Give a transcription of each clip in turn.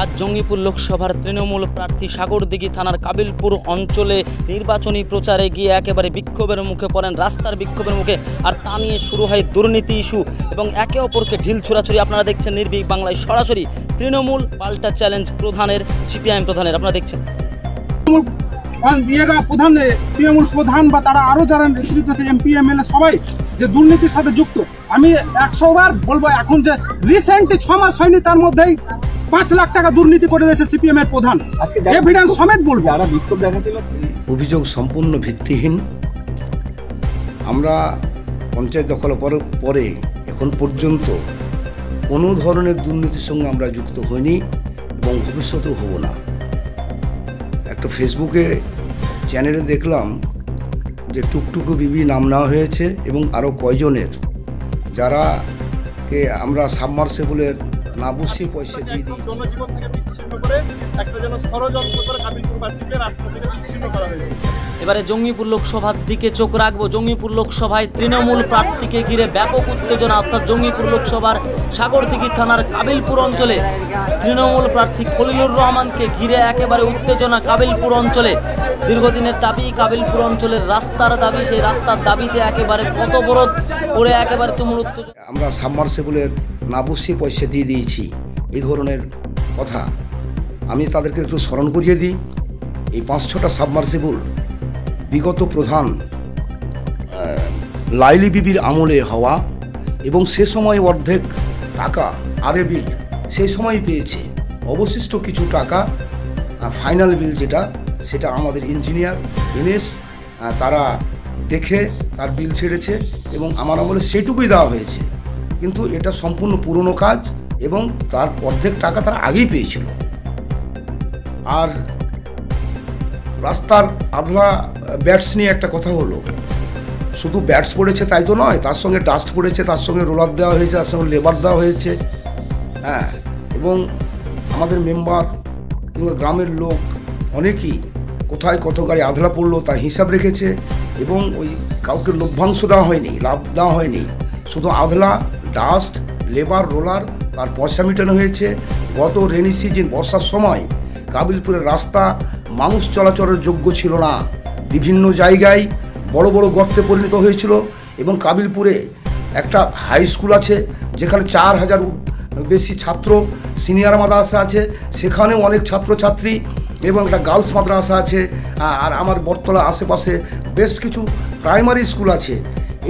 আজ জঙ্গিপুর লোকসভার তৃণমূল প্রার্থী সাগরদিঘি থানার কাবিলপুর অঞ্চলে নির্বাচনী প্রচারে গিয়ে একেবারে বিক্ষোভের মুখে পড়েন, রাস্তার বিক্ষোভের মুখে। আর তা নিয়ে শুরু হয় দুর্নীতি ইস্যু এবং একে অপরকে ঢিল ছোড়াছুড়ি। আপনারা দেখছেন নির্ভীক বাংলায় সরাসরি তৃণমূল পাল্টা চ্যালেঞ্জ প্রধানের, সিপিআইএম প্রধানের। আপনারা দেখছেন তৃণমূল প্রধান বা তারা আরো যারা নেতৃত্ব এমপি এমএলএ সবাই যে দুর্নীতির সাথে যুক্ত। আমি 100 বার বলবো, এখন যে রিসেন্টলি 6 মাস হয়নি তার মধ্যেই 5 লাখ টাকা দুর্নীতি করে দিয়েছে সিপিএম এর প্রধান, এভিডেন্স সমেত বলবো। অভিযোগ সম্পূর্ণ ভিত্তিহীন। আমরা পঞ্চায়েত দখল পরে এখন পর্যন্ত কোনো ধরনের দুর্নীতির সঙ্গে আমরা যুক্ত হইনি এবং ভবিষ্যতেও হব না। একটা ফেসবুকে চ্যানেলে দেখলাম যে টুকটুকু বিবি নাম নেওয়া হয়েছে এবং আরও কয়জনের, যারাকে আমরা সাবমার্সিবলের না বসিয়ে পয়সা দিয়ে দিই। এবারে জঙ্গিপুর লোকসভার দিকে চোখ রাখবো। জঙ্গিপুর লোকসভায় তৃণমূল প্রার্থীকে ঘিরে ব্যাপক উত্তেজনা, অর্থাৎ জঙ্গিপুর লোকসভার সাগরদিঘি থানার কাবিলপুর অঞ্চলে তৃণমূল প্রার্থী খলিলুর রহমানকে ঘিরে একেবারে উত্তেজনা কাবিলপুর অঞ্চলে। দীর্ঘদিনের দাবি কাবিলপুর অঞ্চলের রাস্তার দাবি, সেই রাস্তার দাবিতে একেবারে পথবরোধ করে একেবারে তুমুল উত্তেজনা। আমরা সাবমার্সিবলের না বসিয়ে পয়সা দিয়ে দিয়েছি, এই ধরনের কথা আমি তাদেরকে একটু স্মরণ করিয়ে দিই। এই 5-6টা সাবমার্সিবল বিগত প্রধান লাইলি বিবির আমলে হওয়া এবং সে সময় অর্ধেক টাকা আরে বিল সেই সময়ই পেয়েছে। অবশিষ্ট কিছু টাকা ফাইনাল বিল যেটা, সেটা আমাদের ইঞ্জিনিয়ার এনএস তারা দেখে তার বিল ছেড়েছে এবং আমার আমলে সেটুকুই দেওয়া হয়েছে। কিন্তু এটা সম্পূর্ণ পুরনো কাজ এবং তার অর্ধেক টাকা তারা আগেই পেয়েছিল। আর রাস্তার আধলা ব্যাটস নিয়ে একটা কথা হলো, শুধু ব্যাটস পড়েছে তাই তো নয়, তার সঙ্গে ডাস্ট পড়েছে, তার সঙ্গে রোলার দেওয়া হয়েছে, তার সঙ্গে লেবার দেওয়া হয়েছে। হ্যাঁ, এবং আমাদের মেম্বার কিংবা গ্রামের লোক অনেকেই কোথায় কত গাড়ি আধলা পড়লো তা হিসাব রেখেছে এবং ওই কাউকে লভ্যাংশ দেওয়া হয়নি, লাভ দেওয়া হয়নি, শুধু আধলা, ডাস্ট, লেবার, রোলার তার পয়সা মেটানো হয়েছে। গত রেনি সিজন বর্ষার সময় কাবিলপুরের রাস্তা মানুষ চলাচলের যোগ্য ছিল না, বিভিন্ন জায়গায় বড় বড় গর্তে পরিণত হয়েছিল এবং কাবিলপুরে একটা হাই স্কুল আছে যেখানে 4000 বেশি ছাত্র, সিনিয়র মাদ্রাসা আছে সেখানেও অনেক ছাত্রছাত্রী এবং একটা গার্লস মাদ্রাসা আছে। আর আমার বটতলা আশেপাশে বেশ কিছু প্রাইমারি স্কুল আছে।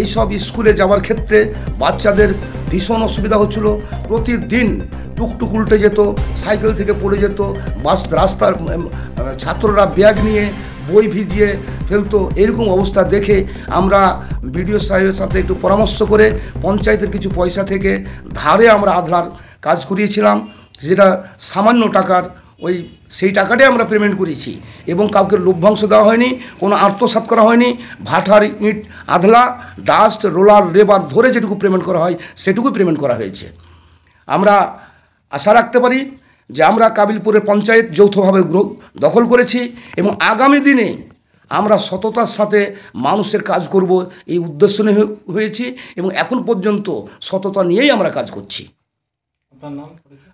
এইসব স্কুলে যাওয়ার ক্ষেত্রে বাচ্চাদের ভীষণ অসুবিধা হচ্ছিল। প্রতিদিন টুকটুক উল্টে যেত, সাইকেল থেকে পড়ে যেত, রাস্তার ছাত্ররা ব্যাগ নিয়ে বই ভিজিয়ে ফেলতো। এরকম অবস্থা দেখে আমরা বিডিও সাহেবের সাথে একটু পরামর্শ করে পঞ্চায়েতের কিছু পয়সা থেকে ধারে আমরা আধলার কাজ করিয়েছিলাম, যেটা সামান্য টাকার, সেই টাকাটাই আমরা পেমেন্ট করেছি এবং কাউকে লভ্যাংশ দেওয়া হয়নি, কোনো আত্মসাৎ করা হয়নি। ভাটার ইট, আধলা, ডাস্ট, রোলার, লেবার ধরে যেটুকু পেমেন্ট করা হয় সেটুকুই পেমেন্ট করা হয়েছে। আমরা আশা রাখতে পারি যে আমরা কাবিলপুরের পঞ্চায়েত যৌথভাবে দখল করেছি এবং আগামী দিনে আমরা সততার সাথে মানুষের কাজ করব এই উদ্দেশ্য নিয়ে হয়েছি এবং এখন পর্যন্ত সততা নিয়েই আমরা কাজ করছি।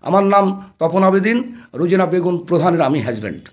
আমার নাম তপন আবেদিন, রোজিনা বেগম প্রধানের আমি হাজব্যান্ড।